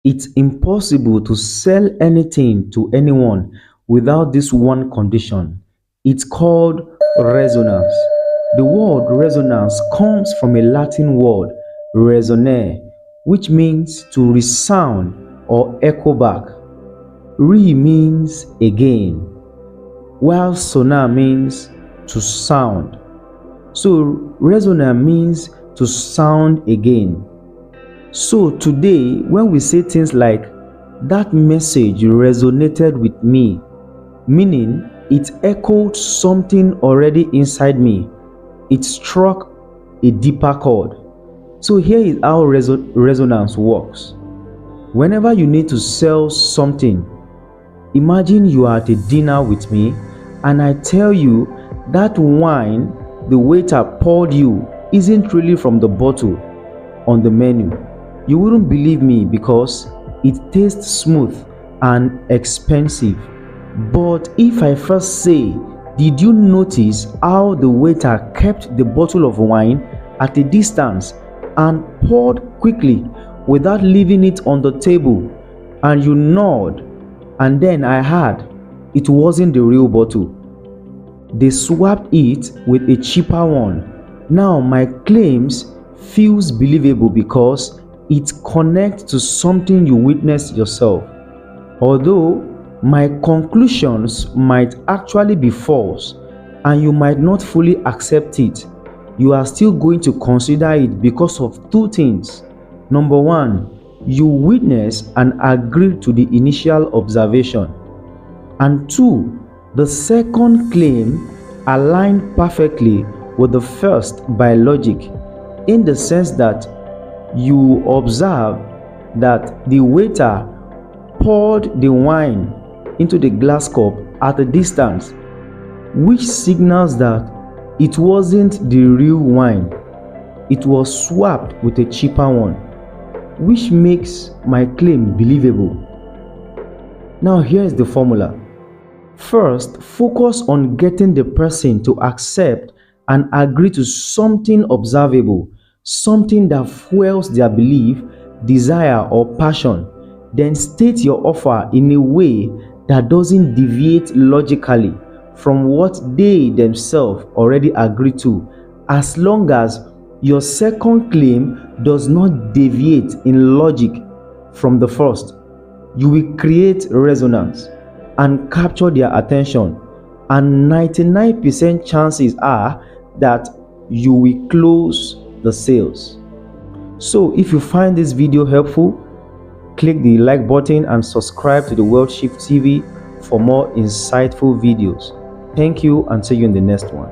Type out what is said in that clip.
It's impossible to sell anything to anyone without this one condition. It's called resonance. The word resonance comes from a Latin word resonare, which means to resound or echo back. Re means again, while sonar means to sound. So resonance means to sound again. So today, when we say things like, that message resonated with me, meaning it echoed something already inside me, it struck a deeper chord. So here is how resonance works. Whenever you need to sell something, imagine you are at a dinner with me and I tell you that wine the waiter poured you isn't really from the bottle on the menu. You wouldn't believe me because it tastes smooth and expensive. But if I first say, did you notice how the waiter kept the bottle of wine at a distance and poured quickly without leaving it on the table? And you nod, and then I heard it wasn't the real bottle. They swapped it with a cheaper one. Now my claims feels believable because it connects to something you witnessed yourself. Although my conclusions might actually be false and you might not fully accept it, you are still going to consider it because of two things. Number one, you witnessed and agreed to the initial observation. And two, the second claim aligned perfectly with the first by logic, in the sense that you observe that the waiter poured the wine into the glass cup at a distance, which signals that it wasn't the real wine. It was swapped with a cheaper one, which makes my claim believable. Now here's the formula. First, focus on getting the person to accept and agree to something observable, something that fuels their belief, desire, or passion. Then state your offer in a way that doesn't deviate logically from what they themselves already agreed to, as long as your second claim does not deviate in logic from the first. You will create resonance and capture their attention, and 99% chances are that you will close the sales. So if you find this video helpful, click the like button and subscribe to the World Shift TV for more insightful videos. Thank you and see you in the next one.